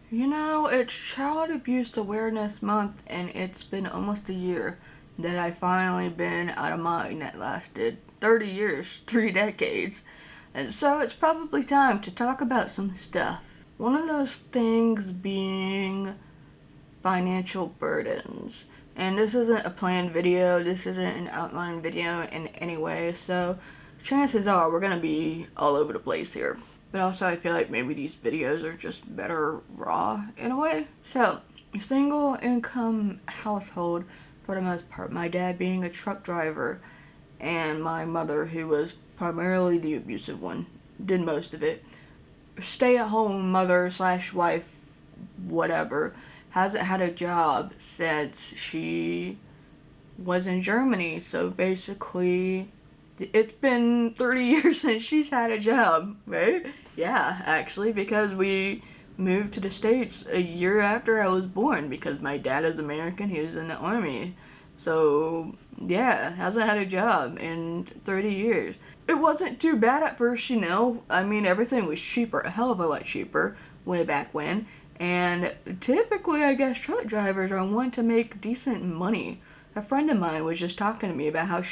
You know, it's Child Abuse Awareness Month, and it's been almost a year that I finally been out of mine that lasted 30 years, 3 decades. And so it's probably time to talk about some stuff. One of those things being financial burdens. And this isn't a planned video, this isn't an outline video in any way, so chances are we're gonna be all over the place here. But also I feel like maybe these videos are just better raw in a way. So, single income household for the most part. My dad being a truck driver and my mother, who was primarily the abusive one, did most of it. Stay at home mother slash wife, whatever, hasn't had a job since she was in Germany. So basically, it's been 30 years since she's had a job, right? Yeah, actually, because we moved to the States a year after I was born because my dad is American, he was in the army. So, yeah, hasn't had a job in 30 years. It wasn't too bad at first, you know. I mean, everything was cheaper, a hell of a lot cheaper way back when. And typically, I guess truck drivers are one to make decent money. A friend of mine was just talking to me about how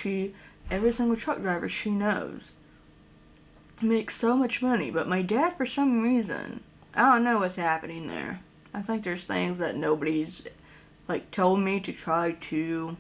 every single truck driver she knows makes so much money, but my dad, for some reason, I don't know what's happening there. I think there's things that nobody's told me to try to,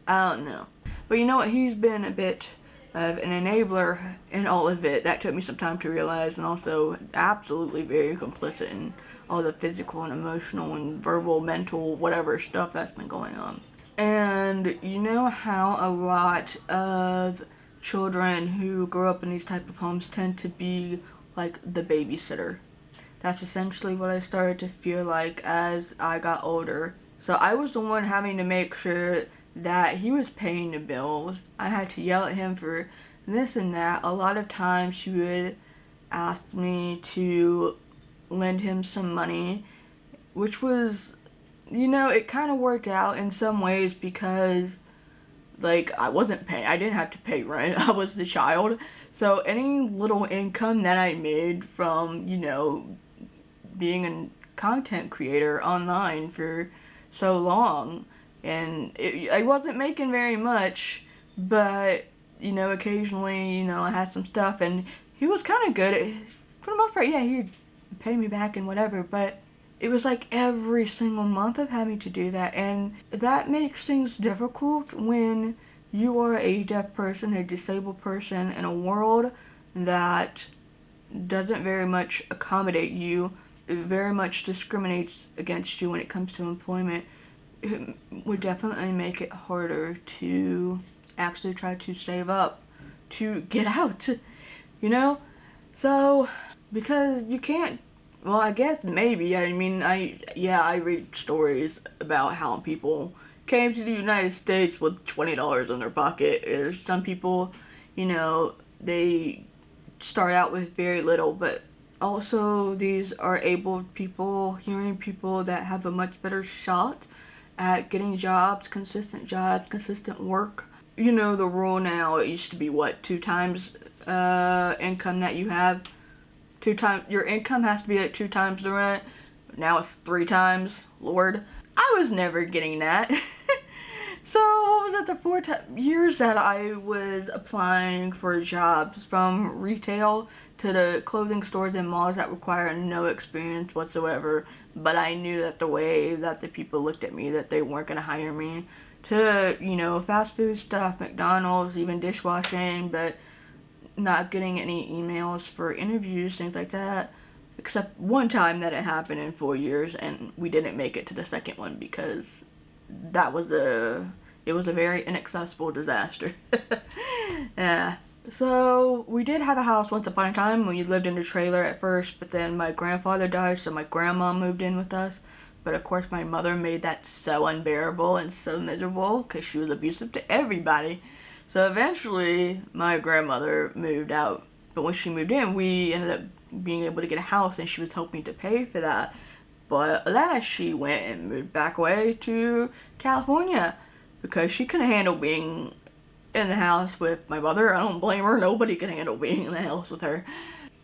I don't know. But you know what, he's been a bit of an enabler in all of it. That took me some time to realize, and also absolutely very complicit in all the physical and emotional and verbal, mental, whatever stuff that's been going on. And you know how a lot of children who grow up in these type of homes tend to be like the babysitter. That's essentially what I started to feel like as I got older. So I was the one having to make sure that he was paying the bills. I had to yell at him for this and that. A lot of times he would ask me to lend him some money, which was, you know, it kind of worked out in some ways because I wasn't paying, I didn't have to pay rent. I was the child. So any little income that I made from, you know, being a content creator online for so long, and I wasn't making very much, but, you know, occasionally, you know, I had some stuff, and he was kind of good at, for the most part, yeah, he'd pay me back and whatever, but it was like every single month of having to do that, and that makes things difficult when you are a deaf person, a disabled person in a world that doesn't very much accommodate you. It very much discriminates against you when it comes to employment. It would definitely make it harder to actually try to save up to get out, you know? So, because you can't, well, I guess maybe, I mean, I read stories about how people came to the United States with $20 in their pocket. There's some people, you know, they start out with very little, but also these are able people, hearing people that have a much better shot at getting jobs, consistent work. You know the rule now, it used to be what, 2 times income that you have? 2 times, your income has to be at 2 times the rent. Now it's 3 times. Lord, I was never getting that. So what was it, the 4 years that I was applying for jobs, from retail to the clothing stores and malls that require no experience whatsoever, but I knew that the way that the people looked at me, that they weren't going to hire me, to, you know, fast food stuff, McDonald's, even dishwashing, but not getting any emails for interviews, things like that. Except one time that it happened in 4 years, and we didn't make it to the second one because it was a very inaccessible disaster. Yeah. So we did have a house once upon a time. We lived in a trailer at first, but then my grandfather died, so my grandma moved in with us. But of course my mother made that so unbearable and so miserable because she was abusive to everybody. So eventually my grandmother moved out, but when she moved in, we ended up being able to get a house, and she was hoping to pay for that. But alas, she went and moved back away to California because she couldn't handle being in the house with my mother. I don't blame her. Nobody could handle being in the house with her.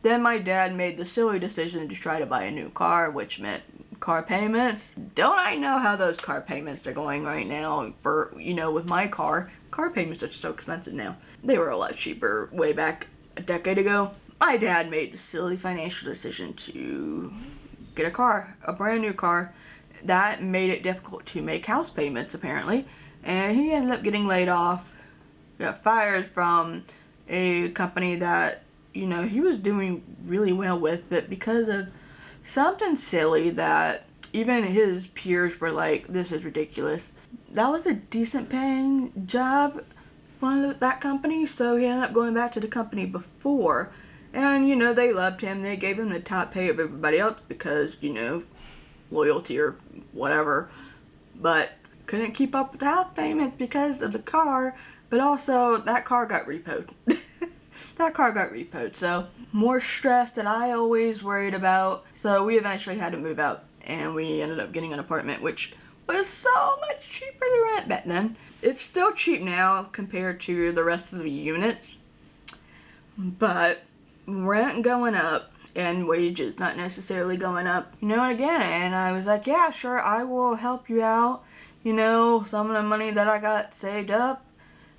Then my dad made the silly decision to try to buy a new car, which meant car payments. Don't I know how those car payments are going right now for, with my car. Car payments are so expensive now. They were a lot cheaper way back a decade ago. My dad made the silly financial decision to get a car, a brand new car. That made it difficult to make house payments, apparently. And he ended up getting laid off, got fired from a company that, he was doing really well with, but because of something silly that even his peers were like, this is ridiculous. That was a decent paying job for that company, so he ended up going back to the company before. And, they loved him. They gave him the top pay of everybody else because, loyalty or whatever. But couldn't keep up with the house payments because of the car, but also that car got repoed. That car got repoed, so more stress that I always worried about. So we eventually had to move out, and we ended up getting an apartment, which was so much cheaper to rent back then. It's still cheap now compared to the rest of the units, but rent going up and wages not necessarily going up, and again, and I was like, yeah, sure, I will help you out, some of the money that I got saved up,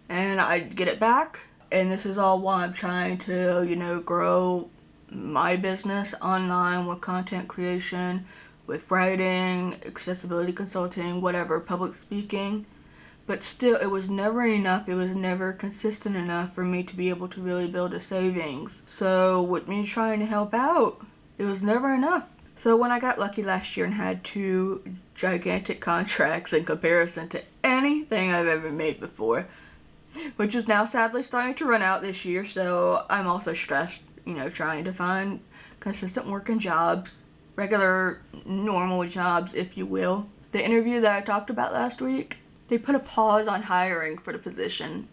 and I'd get it back. And this is all while I'm trying to, grow my business online with content creation, with writing, accessibility consulting, whatever, public speaking. But still, it was never enough. It was never consistent enough for me to be able to really build a savings. So with me trying to help out, it was never enough. So when I got lucky last year and had 2 gigantic contracts in comparison to anything I've ever made before, which is now sadly starting to run out this year, so I'm also stressed, trying to find consistent working jobs, regular, normal jobs, if you will. The interview that I talked about last week, they put a pause on hiring for the position.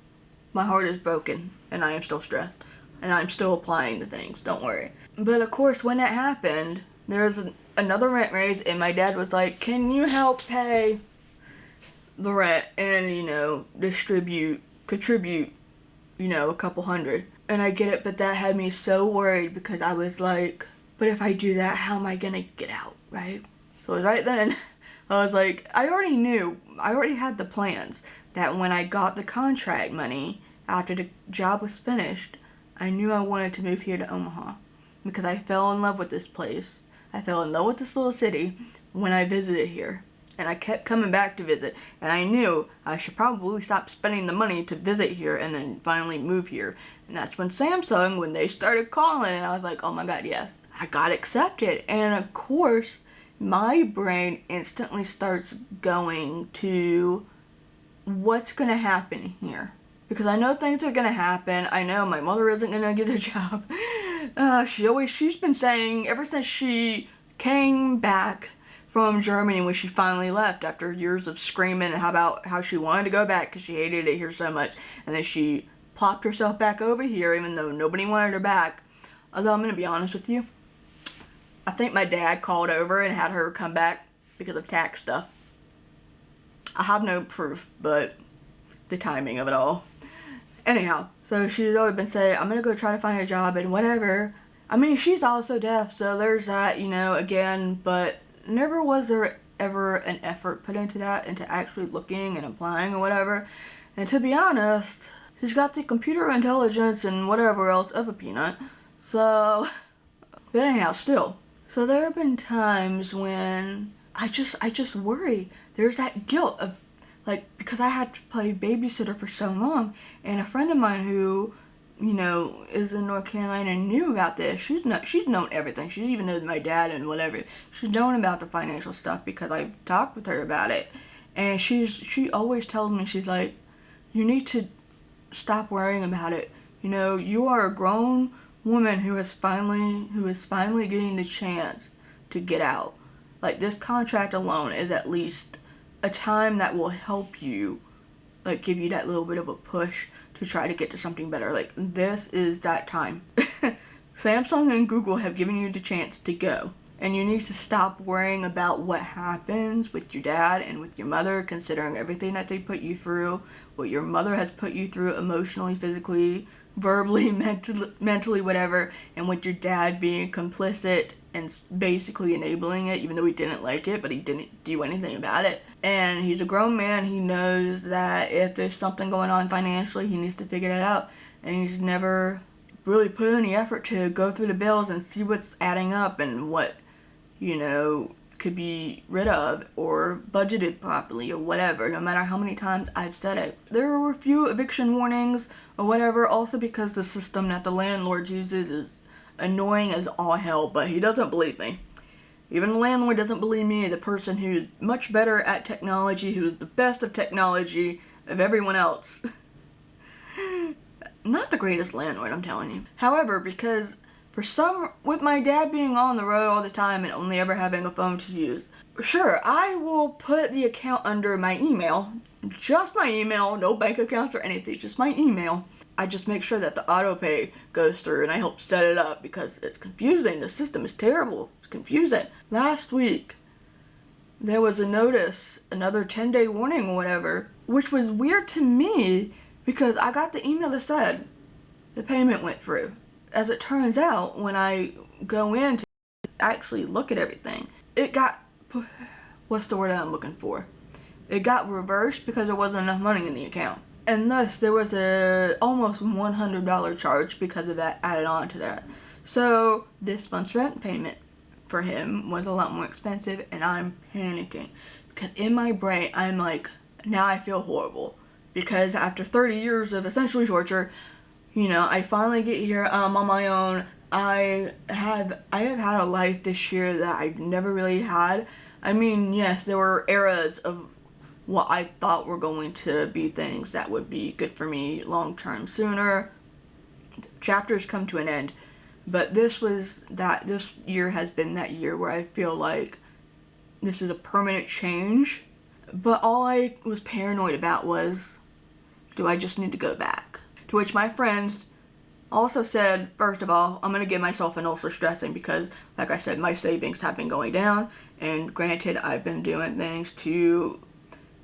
My heart is broken, and I am still stressed, and I'm still applying to things, don't worry. But of course, when that happened, there was another rent raise, and my dad was like, can you help pay the rent and, contribute, a couple $100. And I get it, but that had me so worried because I was like, but if I do that, how am I gonna get out, right? So it was right then, I was like, I already had the plans that when I got the contract money after the job was finished, I knew I wanted to move here to Omaha because I fell in love with this place. I fell in love with this little city when I visited here. And I kept coming back to visit, and I knew I should probably stop spending the money to visit here and then finally move here. And that's when Samsung, when they started calling, and I was like, oh my god, yes, I got accepted. And of course, my brain instantly starts going to what's gonna happen here. Because I know things are gonna happen. I know my mother isn't gonna get a job. She's been saying ever since she came back from Germany when she finally left after years of screaming about how she wanted to go back because she hated it here so much, and then she plopped herself back over here even though nobody wanted her back. Although I'm going to be honest with you, I think my dad called over and had her come back because of tax stuff. I have no proof, but the timing of it all. Anyhow, so she's always been saying, I'm going to go try to find a job and whatever. I mean, she's also deaf, so there's that, again, but never was there ever an effort put into that, into actually looking and applying or whatever. And to be honest, she's got the computer intelligence and whatever else of a peanut. So, but anyhow, still. So there have been times when I just worry. There's that guilt of, like, because I had to play babysitter for so long, and a friend of mine who, is in North Carolina and knew about this. She's known everything. She even knows my dad and whatever. She's known about the financial stuff because I talked with her about it. And she always tells me, she's like, you need to stop worrying about it. You are a grown woman who is finally getting the chance to get out. Like, this contract alone is at least a time that will help you, like, give you that little bit of a push to try to get to something better. Like, this is that time. Samsung and Google have given you the chance to go. And you need to stop worrying about what happens with your dad and with your mother, considering everything that they put you through, what your mother has put you through emotionally, physically, verbally, mentally, whatever, and with your dad being complicit and basically enabling it, even though he didn't like it, but he didn't do anything about it. And he's a grown man. He knows that if there's something going on financially, he needs to figure that out. And he's never really put any effort to go through the bills and see what's adding up and what, could be rid of or budgeted properly or whatever, no matter how many times I've said it. There were a few eviction warnings or whatever, also because the system that the landlord uses is annoying as all hell, but he doesn't believe me. Even the landlord doesn't believe me, the person who's much better at technology, who's the best of technology of everyone else. Not the greatest landlord, I'm telling you. However, because with my dad being on the road all the time and only ever having a phone to use, sure, I will put the account under my email. Just my email, no bank accounts or anything, just my email. I just make sure that the auto pay goes through and I help set it up because it's confusing. The system is terrible. It's confusing. Last week, there was a notice, another 10-day warning or whatever, which was weird to me because I got the email that said the payment went through. As it turns out, when I go in to actually look at everything, it got, what's the word I'm looking for? It got reversed because there wasn't enough money in the account. And thus, there was a almost $100 charge because of that added on to that. So, this month's rent payment for him was a lot more expensive, and I'm panicking. Because in my brain, I'm like, now I feel horrible. Because after 30 years of essentially torture, I finally get here, I'm on my own. I have had a life this year that I've never really had. I mean, yes, there were eras of what I thought were going to be things that would be good for me long term sooner. Chapters come to an end. But this year has been that year where I feel like this is a permanent change. But all I was paranoid about was, do I just need to go back? To which my friends also said, first of all, I'm going to give myself an ulcer stressing because, like I said, my savings have been going down. And granted, I've been doing things to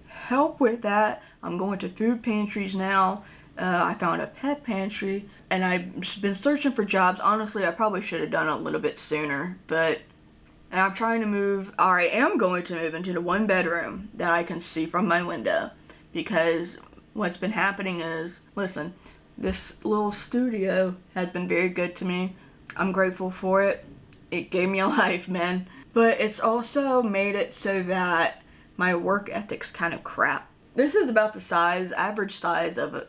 help with that. I'm going to food pantries now. I found a pet pantry. And I've been searching for jobs. Honestly, I probably should have done it a little bit sooner. And I'm trying to move, or I am going to move into the one bedroom that I can see from my window. Because what's been happening is, listen, this little studio has been very good to me. I'm grateful for it. It gave me a life, man. But it's also made it so that my work ethic's kind of crap. This is about the average size of it.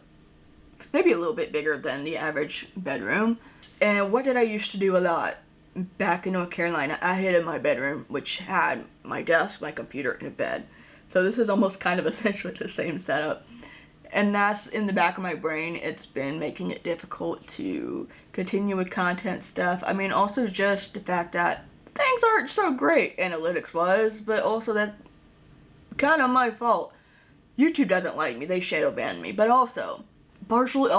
Maybe a little bit bigger than the average bedroom. And what did I used to do a lot? Back in North Carolina, I hated my bedroom, which had my desk, my computer, and a bed. So this is almost kind of essentially the same setup. And that's in the back of my brain. It's been making it difficult to continue with content stuff. I mean, also just the fact that things aren't so great, analytics was, but also that's kind of my fault. YouTube doesn't like me. They shadow banned me. But partially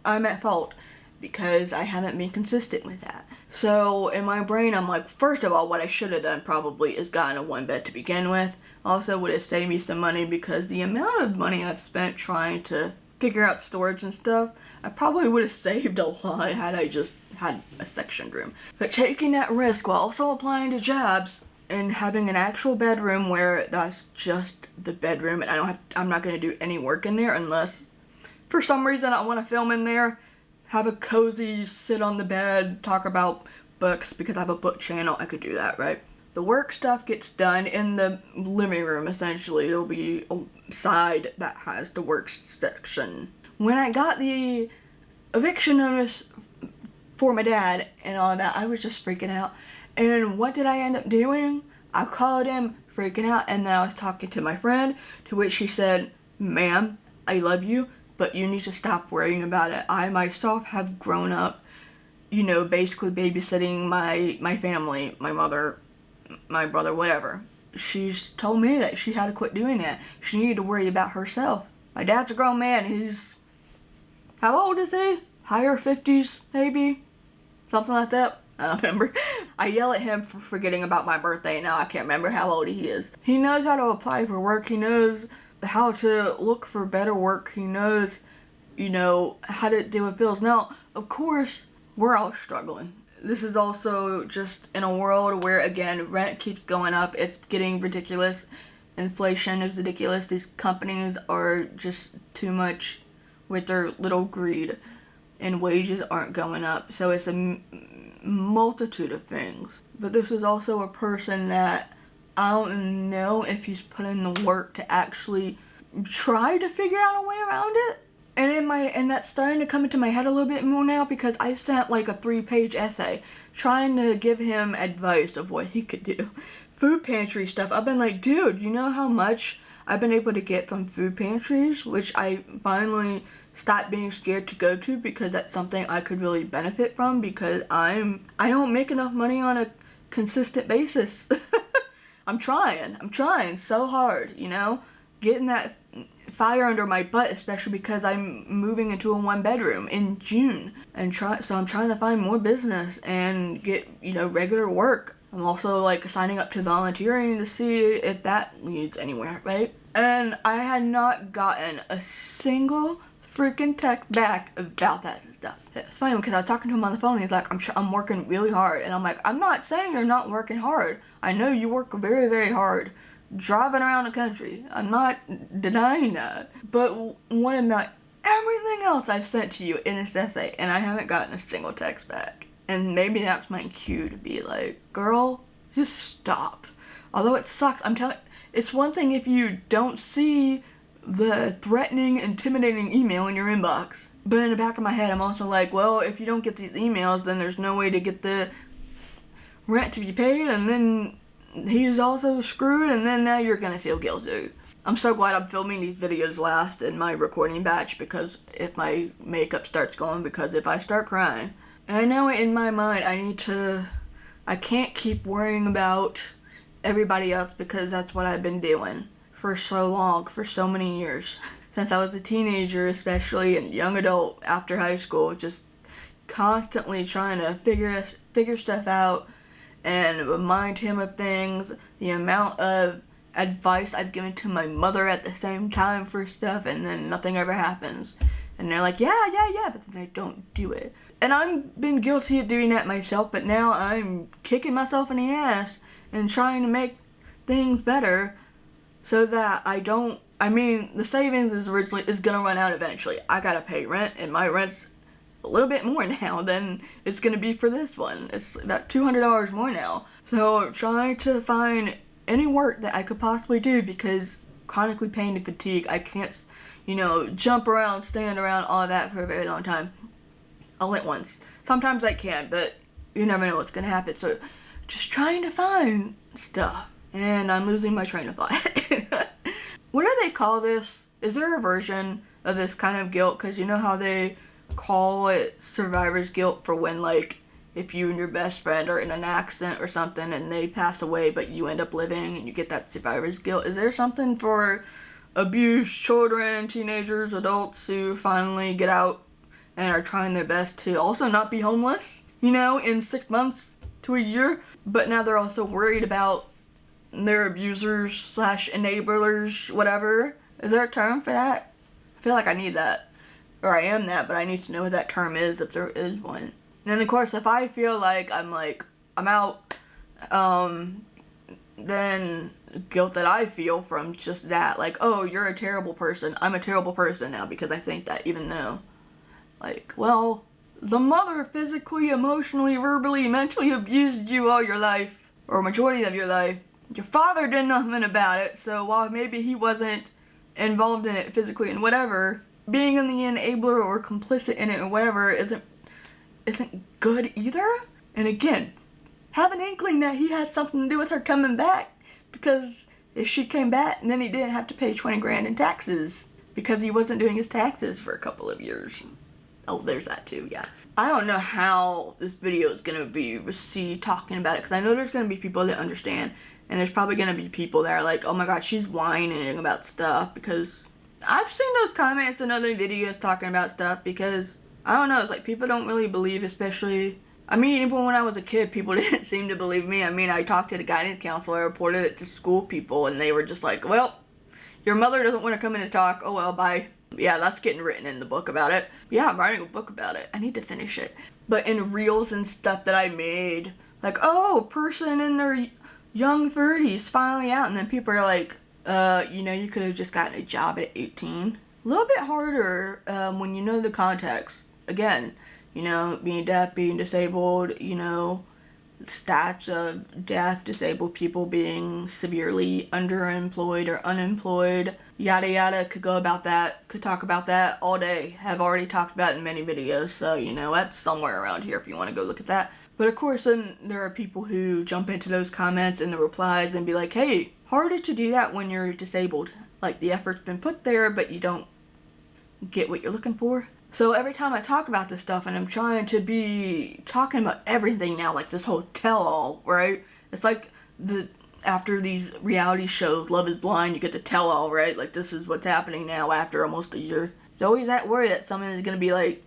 I'm at fault because I haven't been consistent with that. So in my brain, I'm like, first of all, what I should have done probably is gotten a one bed to begin with. Also would have saved me some money because the amount of money I've spent trying to figure out storage and stuff, I probably would have saved a lot had I just had a sectioned room. But taking that risk while also applying to jobs and having an actual bedroom where that's just the bedroom and I'm not going to do any work in there unless for some reason I want to film in there, have a cozy sit on the bed, talk about books because I have a book channel, I could do that, right? The work stuff gets done in the living room, essentially. It'll be a side that has the work section. When I got the eviction notice for my dad and all that, I was just freaking out. And what did I end up doing? I called him, freaking out, and then I was talking to my friend, to which she said, "Ma'am, I love you, but you need to stop worrying about it. I myself have grown up, basically babysitting my family, my mother, my brother, whatever. She's told me that she had to quit doing that. She needed to worry about herself. My dad's a grown man. He's, how old is he? Higher 50s, maybe? Something like that. I don't remember. I yell at him for forgetting about my birthday now. I can't remember how old he is. He knows how to apply for work. He knows how to look for better work. He knows you know, how to deal with bills. Now, of course, we're all struggling. This is also just in a world where, again, rent keeps going up. It's getting ridiculous. Inflation is ridiculous. These companies are just too much with their little greed, and wages aren't going up. So it's a multitude of things. But this is also a person that I don't know if he's put in the work to actually try to figure out a way around it. And that's starting to come into my head a little bit more now, because I sent like a 3-page essay trying to give him advice of what he could do. Food pantry stuff. I've been like, dude, you know how much I've been able to get from food pantries, which I finally stopped being scared to go to, because that's something I could really benefit from, because I don't make enough money on a consistent basis. I'm trying so hard, you know, getting that fire under my butt, especially because I'm moving into a 1-bedroom in June, and so I'm trying to find more business and get, you know, regular work. I'm also like signing up to volunteering to see if that leads anywhere, right? And I had not gotten a single freaking text back about that stuff. It's funny because I was talking to him on the phone and he's like, I'm working really hard. And I'm like, I'm not saying you're not working hard. I know you work very, very hard driving around the country. I'm not denying that. But what about everything else I've sent to you in this essay, and I haven't gotten a single text back? And maybe that's my cue to be like, girl, just stop. Although it sucks, I'm telling, it's one thing if you don't see the threatening, intimidating email in your inbox. But in the back of my head, I'm also like, well, if you don't get these emails, then there's no way to get the rent to be paid, and then he's also screwed, and then now you're gonna feel guilty. I'm so glad I'm filming these videos last in my recording batch, because if my makeup starts going, because if I start crying, and I know in my mind I can't keep worrying about everybody else, because that's what I've been doing for so long, for so many years. Since I was a teenager, especially, and young adult after high school, just constantly trying to figure stuff out and remind him of things. The amount of advice I've given to my mother at the same time for stuff, and then nothing ever happens. And they're like, yeah, but then I don't do it. And I've been guilty of doing that myself, but now I'm kicking myself in the ass and trying to make things better so that the savings is gonna run out eventually. I gotta pay rent, and my rent's a little bit more now than it's gonna be for this one. It's about $200 more now. So trying to find any work that I could possibly do, because chronically pain and fatigue, I can't, you know, jump around, stand around, all of that for a very long time all at once. Sometimes I can, but you never know what's gonna happen. So just trying to find stuff, and I'm losing my train of thought. What do they call this? Is there a version of this kind of guilt? Because you know how they call it survivor's guilt for when, like, if you and your best friend are in an accident or something and they pass away but you end up living and you get that survivor's guilt. Is there something for abused children, teenagers, adults who finally get out and are trying their best to also not be homeless, you know, in 6 months to a year, but now they're also worried about their abusers / enablers, whatever? Is there a term for that? I feel like I need that. Or I am that, but I need to know what that term is, if there is one. And then of course, if I feel like I'm out, then guilt that I feel from just that, like, oh, you're a terrible person. I'm a terrible person now because I think that, even though, like, well, the mother physically, emotionally, verbally, mentally abused you all your life, or majority of your life. Your father did nothing about it, so while maybe he wasn't involved in it physically and whatever, being in the enabler or complicit in it or whatever isn't good either. And again, have an inkling that he had something to do with her coming back, because if she came back, then he didn't have to pay 20 grand in taxes because he wasn't doing his taxes for a couple of years. Oh, there's that too, yeah. I don't know how this video is gonna be received talking about it, because I know there's gonna be people that understand, and there's probably gonna be people that are like, oh my god, she's whining about stuff, because I've seen those comments in other videos talking about stuff, because I don't know, it's like people don't really believe, especially, I mean, even when I was a kid, people didn't seem to believe me. I mean, I talked to the guidance counselor, I reported it to school people, and they were just like, well, your mother doesn't want to come in and talk, oh well, bye. Yeah, that's getting written in the book about it. Yeah, I'm writing a book about it. I need to finish it. But in reels and stuff that I made, like, oh, person in their young 30s finally out, and then people are like, you know, you could have just gotten a job at 18. A little bit harder when you know the context. Again, you know, being deaf, being disabled, you know, stats of deaf, disabled people being severely underemployed or unemployed, yada yada. Could talk about that all day. Have already talked about it in many videos, so you know, that's somewhere around here if you want to go look at that. But of course, then there are people who jump into those comments and the replies and be like, hey, harder to do that when you're disabled. Like, the effort's been put there, but you don't get what you're looking for. So every time I talk about this stuff, and I'm trying to be talking about everything now, like this whole tell-all, right? It's like after these reality shows, Love is Blind, you get the tell-all, right? Like, this is what's happening now after almost a year. There's always that worry that someone is going to be like,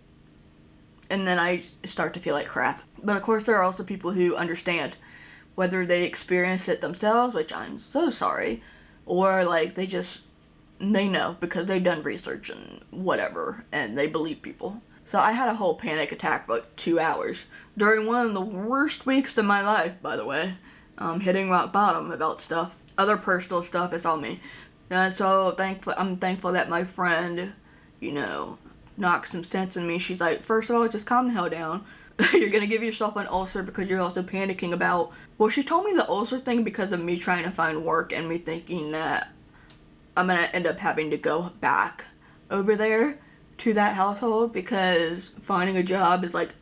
and then I start to feel like crap. But of course, there are also people who understand, whether they experience it themselves, which I'm so sorry, or like they know because they've done research and whatever, and they believe people. So I had a whole panic attack for like 2 hours during one of the worst weeks of my life, by the way. Hitting rock bottom about stuff. Other personal stuff, it's all me. And so I'm thankful that my friend, you know, knocked some sense in me. She's like, first of all, just calm the hell down. You're gonna give yourself an ulcer because you're also panicking about, well, she told me the ulcer thing because of me trying to find work and me thinking that I'm gonna end up having to go back over there to that household because finding a job is like,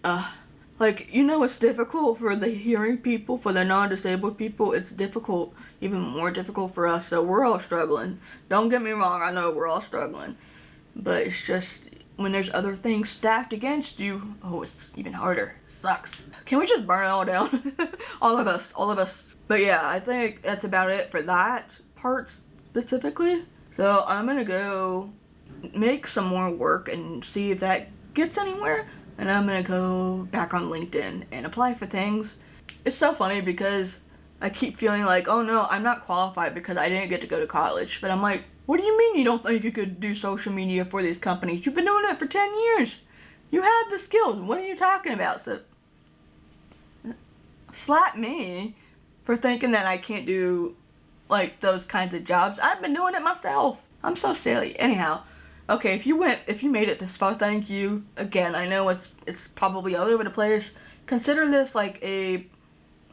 you know, it's difficult for the hearing people, for the non-disabled people. It's difficult, even more difficult for us. So we're all struggling. Don't get me wrong, I know we're all struggling, but it's just when there's other things stacked against you, oh, it's even harder. Sucks. Can we just burn it all down? all of us. But yeah, I think that's about it for that part specifically. So I'm gonna go make some more work and see if that gets anywhere, and I'm gonna go back on LinkedIn and apply for things. It's so funny because I keep feeling like, oh no, I'm not qualified because I didn't get to go to college. But I'm like, what do you mean you don't think you could do social media for these companies? You've been doing it for 10 years. You had the skills. What are you talking about? So slap me for thinking that I can't do like those kinds of jobs. I've been doing it myself. I'm so silly. Anyhow, okay, if you made it this far, thank you. Again, I know it's probably all over the place. Consider this like a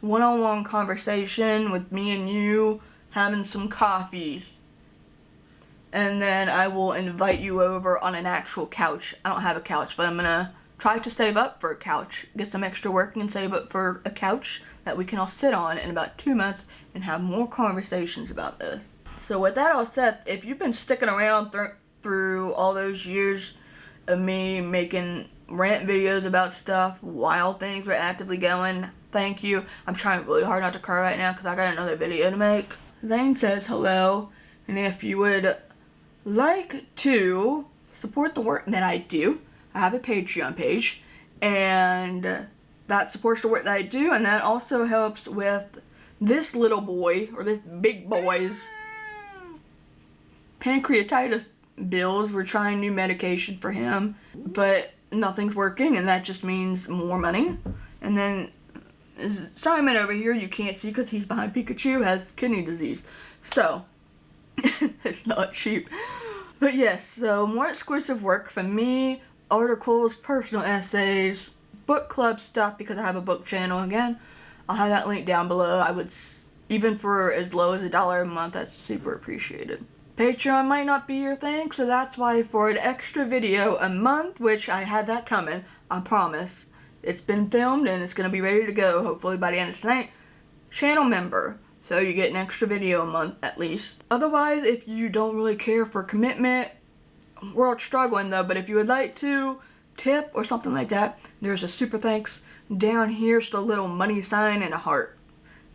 one-on-one conversation with me and you having some coffee. And then I will invite you over on an actual couch. I don't have a couch, but I'm gonna try to save up for a couch. Get some extra work and save up for a couch that we can all sit on in about 2 months and have more conversations about this. So with that all said, if you've been sticking around through all those years of me making rant videos about stuff while things were actively going, thank you. I'm trying really hard not to cry right now because I got another video to make. Zane says hello, and if you would like to support the work that I do, I have a Patreon page, and that supports the work that I do, and that also helps with this little boy, or this big boy's pancreatitis bills. We're trying new medication for him, but nothing's working, and that just means more money. And then Simon over here, you can't see because he's behind Pikachu, has kidney disease. So, it's not cheap. But yes, so more exclusive work from me, articles, personal essays, book club stuff, because I have a book channel again. I'll have that link down below. I would, even for as low as $1 a month, that's super appreciated. Patreon might not be your thing, so that's why for an extra video a month, which I had that coming, I promise. It's been filmed and it's going to be ready to go, hopefully by the end of tonight. Channel member. So you get an extra video a month at least. Otherwise, if you don't really care for commitment, we're all struggling though, but if you would like to tip or something like that, there's a super thanks down here, just a little money sign and a heart.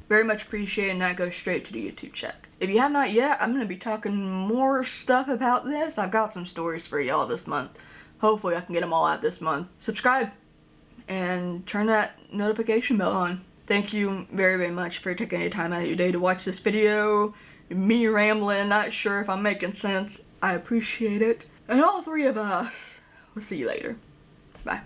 Very much appreciated, and that goes straight to the YouTube check. If you have not yet, I'm going to be talking more stuff about this. I've got some stories for y'all this month. Hopefully I can get them all out this month. Subscribe and turn that notification bell on. Thank you very, very much for taking your time out of your day to watch this video. Me rambling, not sure if I'm making sense. I appreciate it. And all three of us will see you later. Bye.